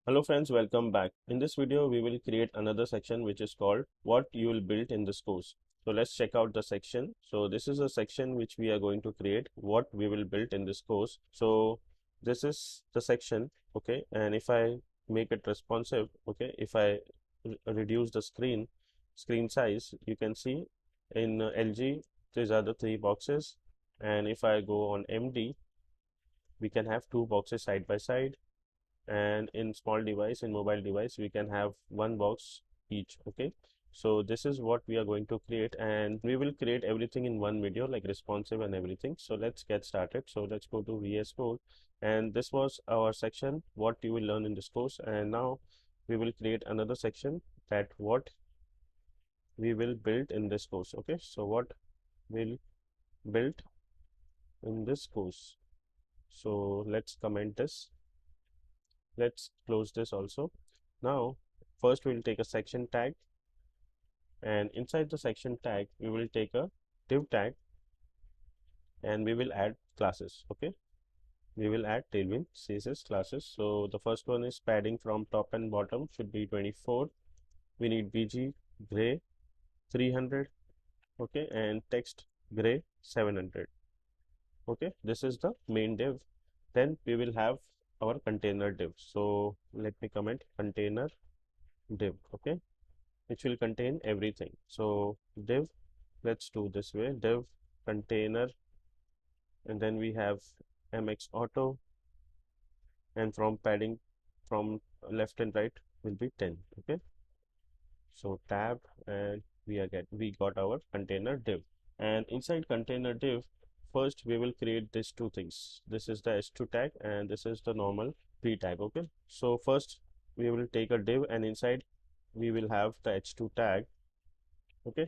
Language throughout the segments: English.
Hello friends, welcome back. In this video, we will create another section which is called what you will build in this course. So let's check out the section. So this is a section which we are going to create what we will build in this course. So this is the section, okay, and if I make it responsive, okay, if I reduce the screen size, you can see in LG these are the three boxes, and if I go on MD, we can have two boxes side by side, and in small device, in mobile device, we can have one box each. Okay, so this is what we are going to create, and we will create everything in one video, like responsive and everything. So let's get started. So let's go to VS Code, and this was our section what you will learn in this course. And now we will create another section, that what we will build in this course. Okay, so what will build in this course. So let's comment this. Let's close this also. Now first we'll take a section tag, and inside the section tag we will take a div tag, and we will add classes. Okay, we will add Tailwind CSS classes. So the first one is padding from top and bottom should be 24. We need BG gray 300, okay, and text gray 700. Okay, this is the main div. Then we will have our container div. So let me comment container div, okay, which will contain everything. So div, let's do this way, div container, and then we have mx auto, and from padding from left and right will be 10. Okay, so tab, and we got our container div. And inside container div, first we will create these two things. This is the h2 tag, and this is the normal p tag. Okay, so first we will take a div, and inside we will have the h2 tag. Okay,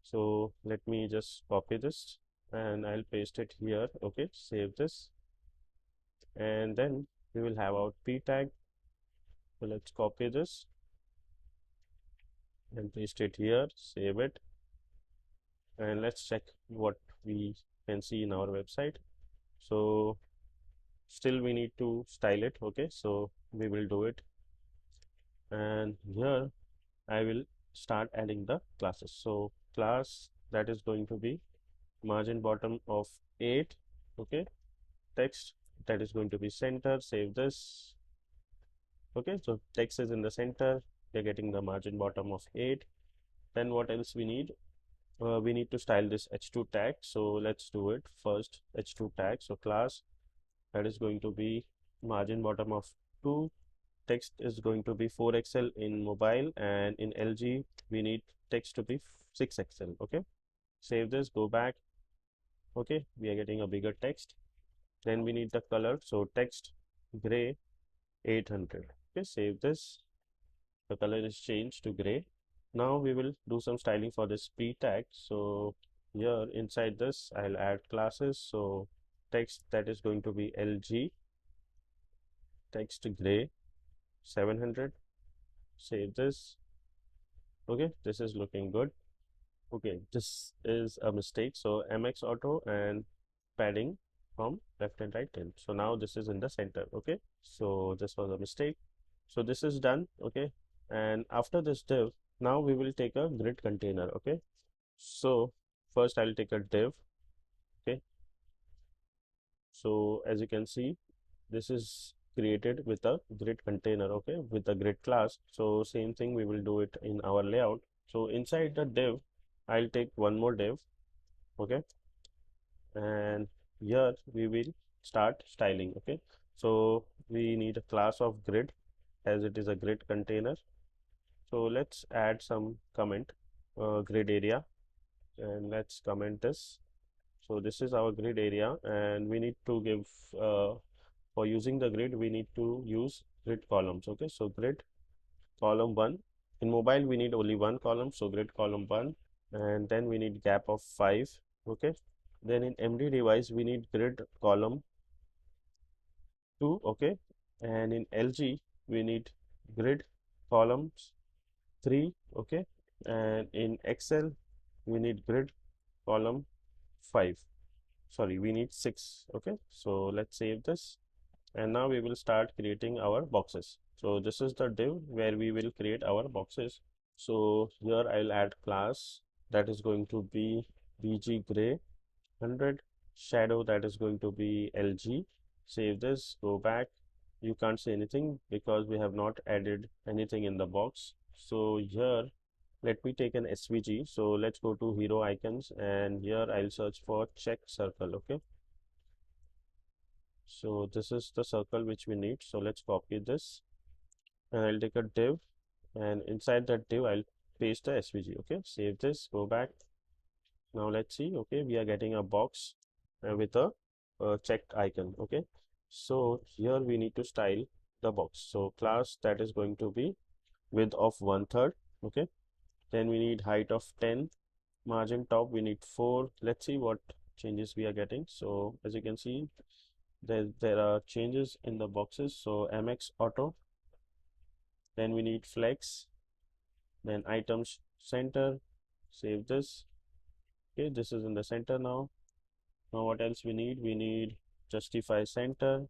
so let me just copy this, and I'll paste it here. Okay, save this, and then we will have our p tag. So let's copy this and paste it here, save it, and let's check what we can see in our website. So still we need to style it. Okay, so we will do it, and here I will start adding the classes. So class that is going to be margin bottom of 8. Okay, text that is going to be center, save this. Okay, so text is in the center, we're getting the margin bottom of 8. Then what else we need? We need to style this h2 tag, so let's do it first. H2 tag, so class that is going to be margin bottom of 2, text is going to be 4XL in mobile, and in LG we need text to be 6XL. Okay, save this, go back. Okay, we are getting a bigger text. Then we need the color, so text gray 800. Okay, save this, the color is changed to gray. Now we will do some styling for this p tag. So here inside this I'll add classes. So text that is going to be LG text gray 700, save this. Okay, this is looking good. Okay, this is a mistake, so mx auto and padding from left and right 10. So now this is in the center. Okay, so this was a mistake, so this is done. Okay, and after this div, now we will take a grid container. Okay, so first I'll take a div. Okay, so as you can see, this is created with a grid container, okay, with a grid class. So same thing we will do it in our layout. So inside the div, I'll take one more div. Okay, and here we will start styling. Okay, so we need a class of grid, as it is a grid container. So let's add some comment, grid area, and let's comment this. So this is our grid area, and we need to give for using the grid we need to use grid columns. Okay, so grid column 1. In mobile we need only one column, so grid column 1, and then we need gap of 5. Okay, then in MD device we need grid column 2. Okay, and in LG we need grid columns 3. Okay, and in Excel we need grid column 5. Sorry, we need 6. Okay, so let's save this, and now we will start creating our boxes. So this is the div where we will create our boxes. So here I'll add class that is going to be bg gray 100, shadow that is going to be lg. Save this, go back. You can't see anything because we have not added anything in the box. So here let me take an svg. So let's go to hero icons, and here I'll search for check circle. Okay, so this is the circle which we need. So let's copy this, and I'll take a div, and inside that div I'll paste the svg. Okay, save this, go back. Now let's see. Okay, we are getting a box with a checked icon. Okay, so here we need to style the box. So class that is going to be width of 1/3. Okay, then we need height of 10, margin top we need 4. Let's see what changes we are getting. So as you can see, there are changes in the boxes. So mx auto, then we need flex, then items center. Save this. Okay, this is in the center now. Now what else we need? We need justify center,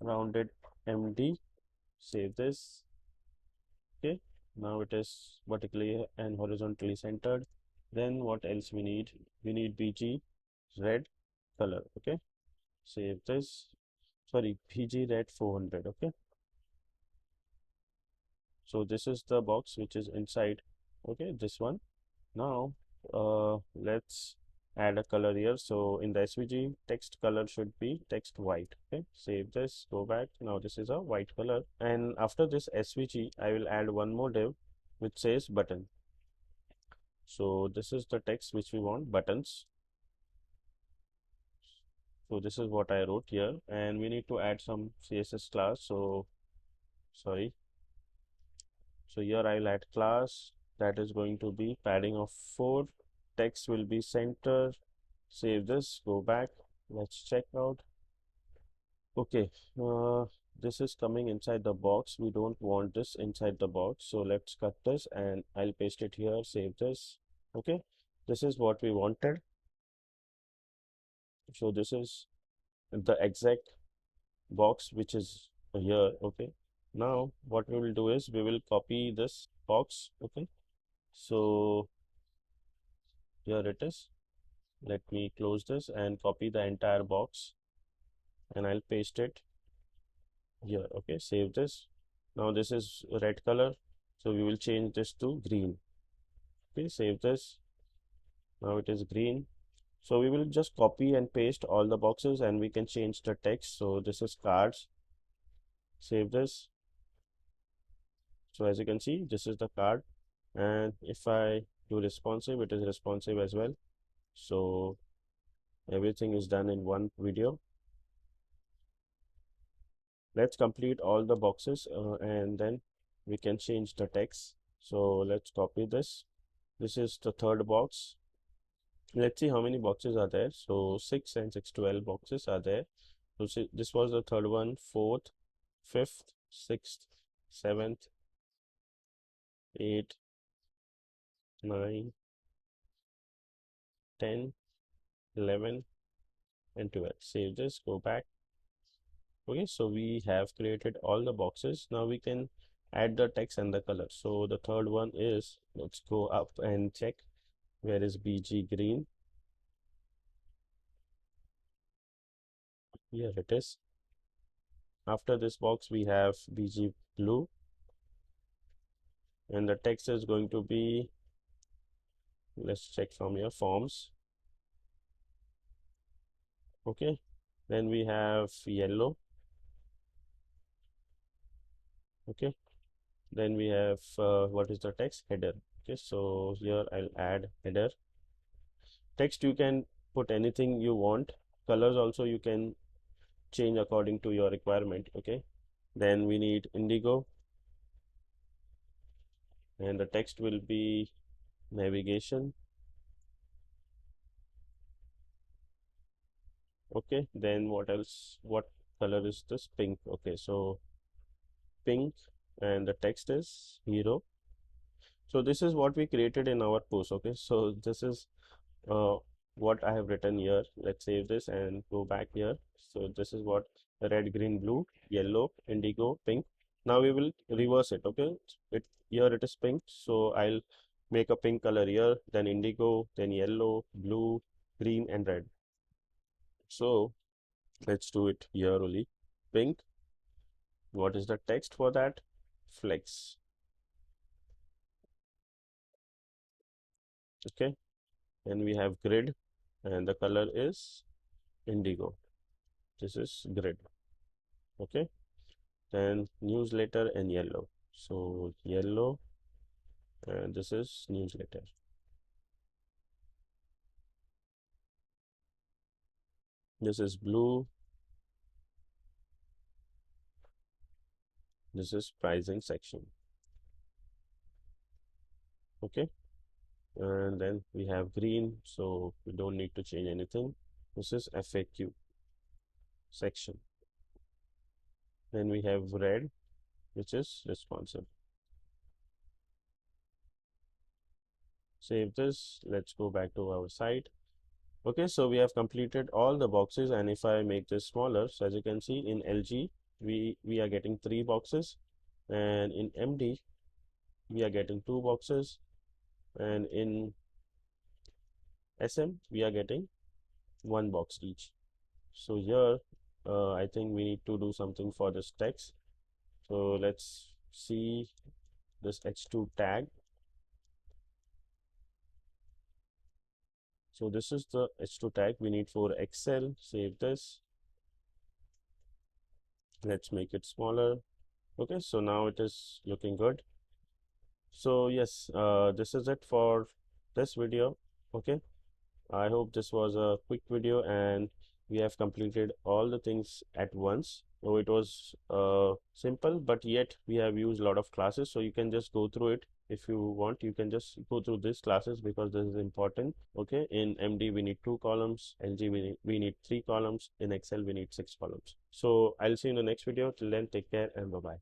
rounded MD. Save this. Okay, now it is vertically and horizontally centered. Then what else we need? We need BG red color. Okay, save this. Sorry, BG red 400. Okay, so this is the box which is inside. Okay, this one. Now let's add a color here. So in the svg, text color should be text white. Okay, save this, go back. Now this is a white color, and after this svg I will add one more div which says button. So this is the text which we want, buttons. So this is what I wrote here, and we need to add some css class. So sorry, so here I'll add class that is going to be padding of 4. Text will be center. Save this, go back. Let's check out. Okay, this is coming inside the box. We don't want this inside the box. So let's cut this and I'll paste it here. Save this. Okay, this is what we wanted. So this is the exact box which is here. Okay, now what we will do is we will copy this box. Okay, so here it is. Let me close this and copy the entire box, and I'll paste it here. Okay, save this. Now this is red color, so we will change this to green. Okay, save this. Now it is green. So we will just copy and paste all the boxes, and we can change the text. So this is cards. Save this. So as you can see, this is the card, and if I do responsive, it is responsive as well. So everything is done in one video. Let's complete all the boxes, and then we can change the text. So let's copy this. This is the third box. Let's see how many boxes are there. So 6 and 6, 12 boxes are there. So see, this was the third one, fourth, fifth, sixth, seventh, 8, 9, 10, 11, and 12. Save this, go back. Okay, so we have created all the boxes. Now we can add the text and the color. So the third one is, let's go up and check where is BG green. Here it is. After this box we have BG blue, and the text is going to be, let's check from your forms. Okay, then we have yellow. Okay, then we have what is the text? Header. Okay, so here I'll add header. Text you can put anything you want. Colors also you can change according to your requirement. Okay, then we need indigo, and the text will be navigation. Okay, then what else? What color is this? Pink. Okay, so pink, and the text is hero. So this is what we created in our post. Okay, so this is uh, what I have written here. Let's save this and go back here. So this is what red, green, blue, yellow, indigo, pink. Now we will reverse it. Okay, here it is pink, so I'll make a pink color here, then indigo, then yellow, blue, green, and red. So let's do it here only. Pink. What is the text for that? Flex. Okay, and we have grid, and the color is indigo. This is grid. Okay, then newsletter and yellow. So yellow, and this is newsletter. This is blue. This is pricing section. Okay, and then we have green, so we don't need to change anything. This is FAQ section. Then we have red, which is responsive. Save this. Let's go back to our site. Okay, so we have completed all the boxes, and if I make this smaller, so as you can see in LG, we are getting 3 boxes, and in MD, we are getting 2 boxes, and in SM, we are getting 1 box each. So here, I think we need to do something for this text. So let's see this H2 tag. So this is the H2 tag we need for Excel. Save this. Let's make it smaller. Okay, so now it is looking good. So yes, this is it for this video. Okay, I hope this was a quick video and we have completed all the things at once. So it was simple, but yet we have used a lot of classes. So you can just go through it if you want. You can just go through these classes because this is important. Okay, in MD we need 2 columns, LG we need 3 columns, in Excel we need 6 columns. So I'll see you in the next video. Till then, take care and bye bye.